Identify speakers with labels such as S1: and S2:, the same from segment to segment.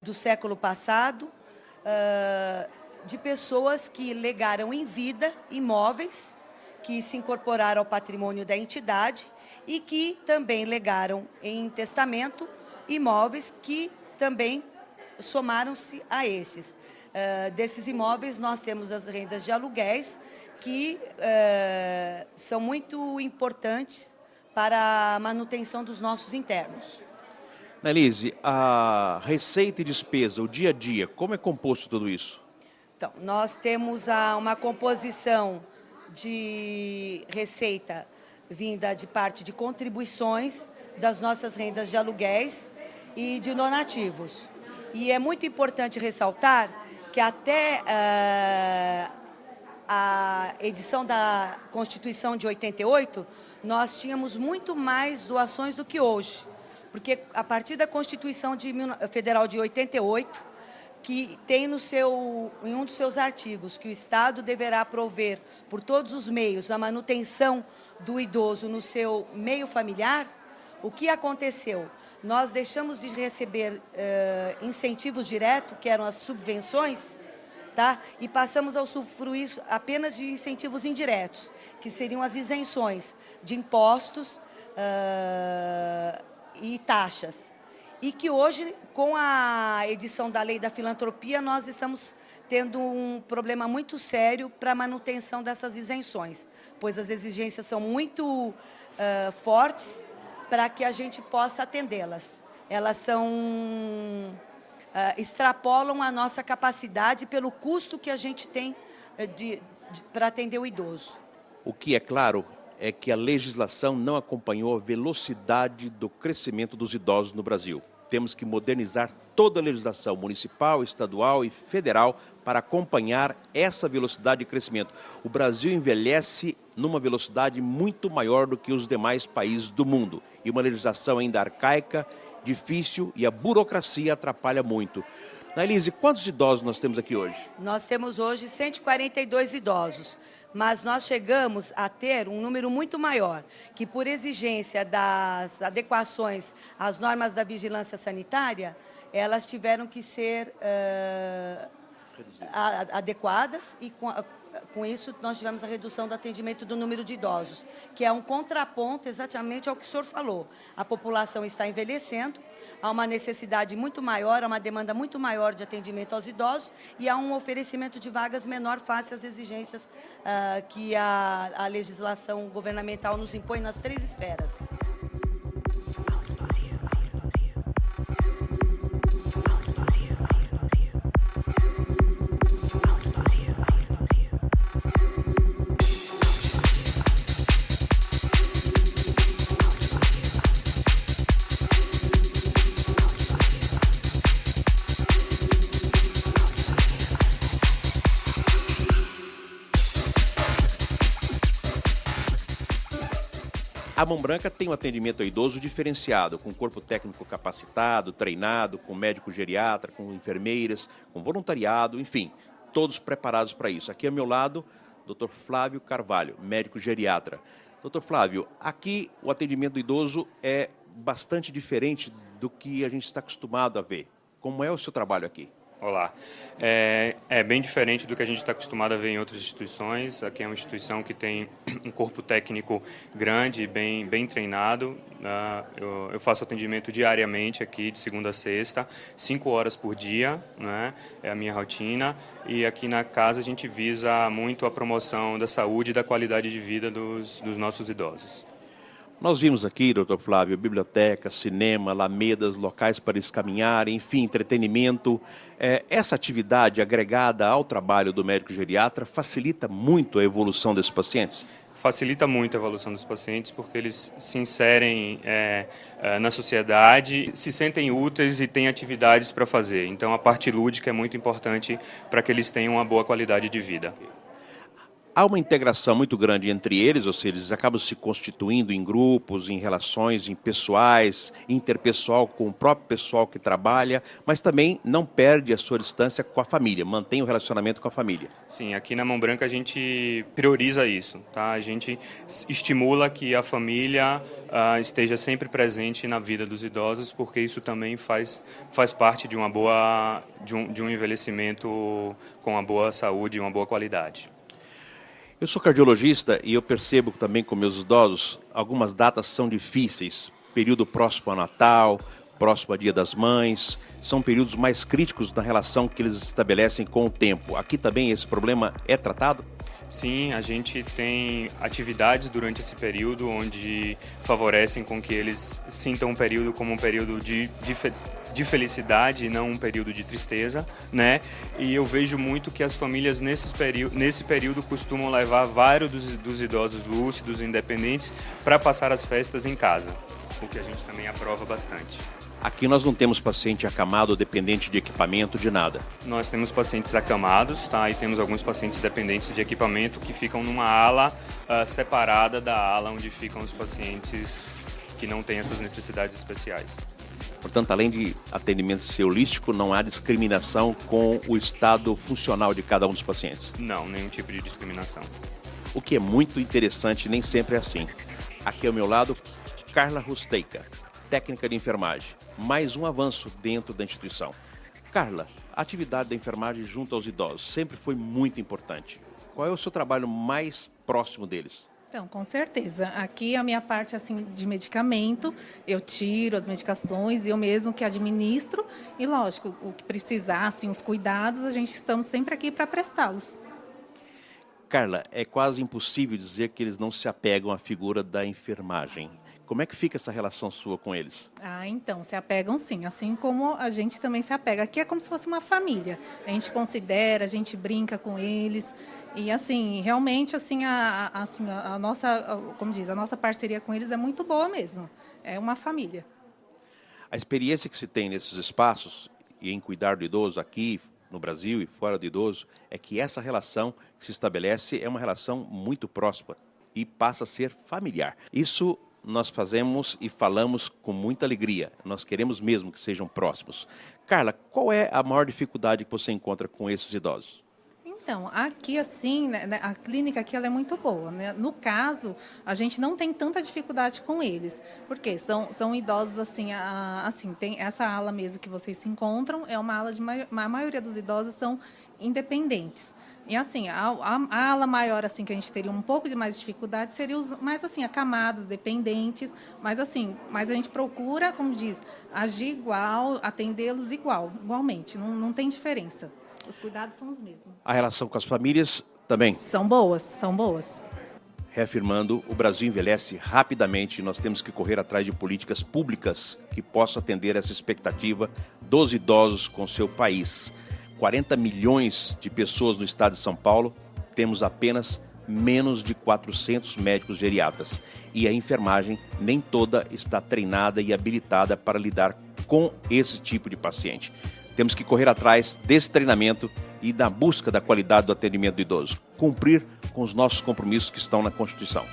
S1: do século passado, de pessoas que legaram em vida imóveis que se incorporaram ao patrimônio da entidade e que também legaram em testamento imóveis que também somaram-se a estes. Desses imóveis, nós temos as rendas de aluguéis, que são muito importantes para a manutenção dos nossos internos.
S2: Nelise, a receita e despesa, o dia a dia, como é composto tudo isso?
S1: Então, nós temos uma composição de receita vinda de parte de contribuições das nossas rendas de aluguéis e de donativos. E é muito importante ressaltar que até a edição da Constituição de 88, nós tínhamos muito mais doações do que hoje. Porque a partir da Constituição Federal de 88, que tem em um dos seus artigos que o Estado deverá prover por todos os meios a manutenção do idoso no seu meio familiar, o que aconteceu? Nós deixamos de receber incentivos diretos, que eram as subvenções, tá? E passamos a usufruir apenas de incentivos indiretos, que seriam as isenções de impostos e taxas. E que hoje, com a edição da Lei da Filantropia, nós estamos tendo um problema muito sério para a manutenção dessas isenções, pois as exigências são muito fortes para que a gente possa atendê-las. Elas extrapolam a nossa capacidade pelo custo que a gente tem para atender o idoso.
S2: O que é claro é que a legislação não acompanhou a velocidade do crescimento dos idosos no Brasil. Temos que modernizar toda a legislação municipal, estadual e federal para acompanhar essa velocidade de crescimento. O Brasil envelhece numa velocidade muito maior do que os demais países do mundo. E uma legislação ainda arcaica, difícil e a burocracia atrapalha muito. Nelise, quantos idosos nós temos aqui hoje?
S1: Nós temos hoje 142 idosos, mas nós chegamos a ter um número muito maior, que por exigência das adequações às normas da vigilância sanitária, elas tiveram que ser adequadas e com isso nós tivemos a redução do atendimento do número de idosos, que é um contraponto exatamente ao que o senhor falou. A população está envelhecendo, há uma necessidade muito maior, há uma demanda muito maior de atendimento aos idosos e há um oferecimento de vagas menor face às exigências que a legislação governamental nos impõe nas 3 esferas.
S2: A Mão Branca tem um atendimento ao idoso diferenciado, com corpo técnico capacitado, treinado, com médico geriatra, com enfermeiras, com voluntariado, enfim, todos preparados para isso. Aqui ao meu lado, Dr. Flávio Carvalho, médico geriatra. Dr. Flávio, aqui o atendimento do idoso é bastante diferente do que a gente está acostumado a ver. Como é o seu trabalho aqui?
S3: Olá. É bem diferente do que a gente está acostumado a ver em outras instituições. Aqui é uma instituição que tem um corpo técnico grande, bem treinado. Eu faço atendimento diariamente aqui, de segunda a sexta, 5 horas por dia, né? É a minha rotina. E aqui na casa a gente visa muito a promoção da saúde e da qualidade de vida dos nossos idosos.
S2: Nós vimos aqui, doutor Flávio, biblioteca, cinema, alamedas, locais para eles caminharem, enfim, entretenimento. Essa atividade agregada ao trabalho do médico geriatra facilita muito a evolução desses pacientes?
S3: Facilita muito a evolução dos pacientes porque eles se inserem na sociedade, se sentem úteis e têm atividades para fazer. Então a parte lúdica é muito importante para que eles tenham uma boa qualidade de vida.
S2: Há uma integração muito grande entre eles, ou seja, eles acabam se constituindo em grupos, em relações pessoais, interpessoal com o próprio pessoal que trabalha, mas também não perde a sua distância com a família, mantém o relacionamento com a família.
S3: Sim, aqui na Mão Branca a gente prioriza isso, tá? A gente estimula que a família esteja sempre presente na vida dos idosos, porque isso também faz parte de de um envelhecimento com uma boa saúde e uma boa qualidade.
S2: Eu sou cardiologista e eu percebo também com meus idosos, algumas datas são difíceis, período próximo ao Natal, próximo ao Dia das Mães, são períodos mais críticos na relação que eles estabelecem com o tempo. Aqui também esse problema é tratado?
S3: Sim, a gente tem atividades durante esse período onde favorecem com que eles sintam um período como um período de felicidade e não um período de tristeza, né? E eu vejo muito que as famílias nesse período costumam levar vários dos idosos lúcidos, independentes, para passar as festas em casa, o que a gente também aprova bastante.
S2: Aqui nós não temos paciente acamado ou dependente de equipamento, de nada.
S3: Nós temos pacientes acamados, tá? E temos alguns pacientes dependentes de equipamento que ficam numa ala separada da ala onde ficam os pacientes que não têm essas necessidades especiais.
S2: Portanto, além de atendimento ser holístico, não há discriminação com o estado funcional de cada um dos pacientes.
S3: Não, nenhum tipo de discriminação.
S2: O que é muito interessante, nem sempre é assim. Aqui ao meu lado, Carla Rusteika, técnica de enfermagem. Mais um avanço dentro da instituição. Carla, a atividade da enfermagem junto aos idosos sempre foi muito importante. Qual é o seu trabalho mais próximo deles?
S4: Então, com certeza. Aqui a minha parte assim de medicamento, eu tiro as medicações, eu mesmo que administro e, lógico, o que precisar, assim, os cuidados, estamos sempre aqui para prestá-los.
S2: Carla, é quase impossível dizer que eles não se apegam à figura da enfermagem. Como é que fica essa relação sua com eles?
S4: Então, se apegam sim, assim como a gente também se apega. Aqui é como se fosse uma família. A gente considera, a gente brinca com eles. E assim, realmente assim, a nossa, como diz, a nossa parceria com eles é muito boa mesmo. É uma família.
S2: A experiência que se tem nesses espaços e em cuidar do idoso aqui no Brasil e fora do idoso é que essa relação que se estabelece é uma relação muito próxima e passa a ser familiar. Isso nós fazemos e falamos com muita alegria. Nós queremos mesmo que sejam próximos. Carla, qual é a maior dificuldade que você encontra com esses idosos?
S4: Então, aqui assim, né, a clínica aqui ela é muito boa, né? No caso, a gente não tem tanta dificuldade com eles, porque são idosos assim, tem essa ala mesmo que vocês se encontram, é uma ala a maioria dos idosos são independentes. E assim, a ala maior assim que a gente teria um pouco de mais dificuldade seria os mais assim acamados, dependentes, mas a gente procura, como diz, agir igual, atendê-los igualmente, não tem diferença. Os cuidados são os mesmos.
S2: A relação com as famílias também?
S4: São boas.
S2: Reafirmando, o Brasil envelhece rapidamente e nós temos que correr atrás de políticas públicas que possam atender essa expectativa dos idosos com seu país. 40 milhões de pessoas no estado de São Paulo, temos apenas menos de 400 médicos geriatras. E a enfermagem nem toda está treinada e habilitada para lidar com esse tipo de paciente. Temos que correr atrás desse treinamento e da busca da qualidade do atendimento do idoso. Cumprir com os nossos compromissos que estão na Constituição.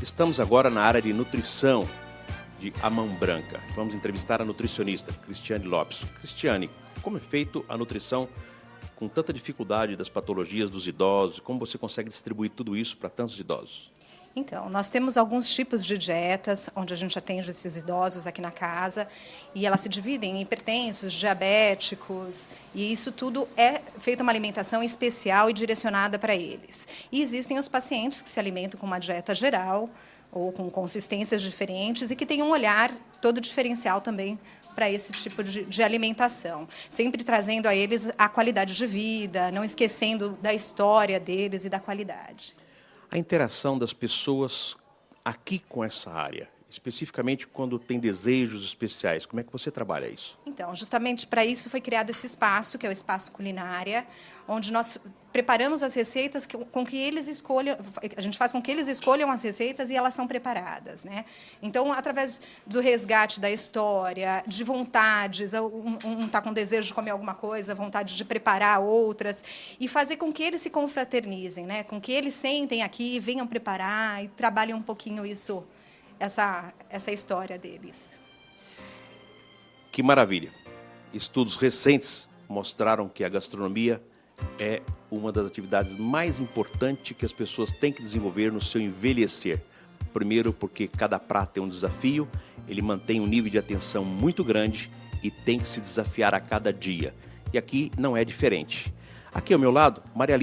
S2: Estamos agora na área de nutrição de A Mão Branca. Vamos entrevistar a nutricionista, Cristiane Lopes. Cristiane, como é feito a nutrição com tanta dificuldade das patologias dos idosos? Como você consegue distribuir tudo isso para tantos idosos?
S5: Então, nós temos alguns tipos de dietas onde a gente atende esses idosos aqui na casa e elas se dividem em hipertensos, diabéticos e isso tudo é feita uma alimentação especial e direcionada para eles. E existem os pacientes que se alimentam com uma dieta geral ou com consistências diferentes e que têm um olhar todo diferencial também para esse tipo de alimentação, sempre trazendo a eles a qualidade de vida, não esquecendo da história deles e da qualidade.
S2: A interação das pessoas aqui com essa área, especificamente quando tem desejos especiais. Como é que você trabalha isso?
S5: Então, justamente para isso foi criado esse espaço, que é o Espaço Culinária, onde nós preparamos as receitas com que eles escolham, a gente faz com que eles escolham as receitas e elas são preparadas, né? Então, através do resgate da história, de vontades, um está com desejo de comer alguma coisa, vontade de preparar outras, e fazer com que eles se confraternizem, né? Com que eles sentem aqui, venham preparar e trabalhem um pouquinho isso, essa história deles.
S2: Que maravilha! Estudos recentes mostraram que a gastronomia é uma das atividades mais importantes que as pessoas têm que desenvolver no seu envelhecer. Primeiro, porque cada prato é um desafio, ele mantém um nível de atenção muito grande e tem que se desafiar a cada dia. E aqui não é diferente. Aqui ao meu lado, Maria Alice.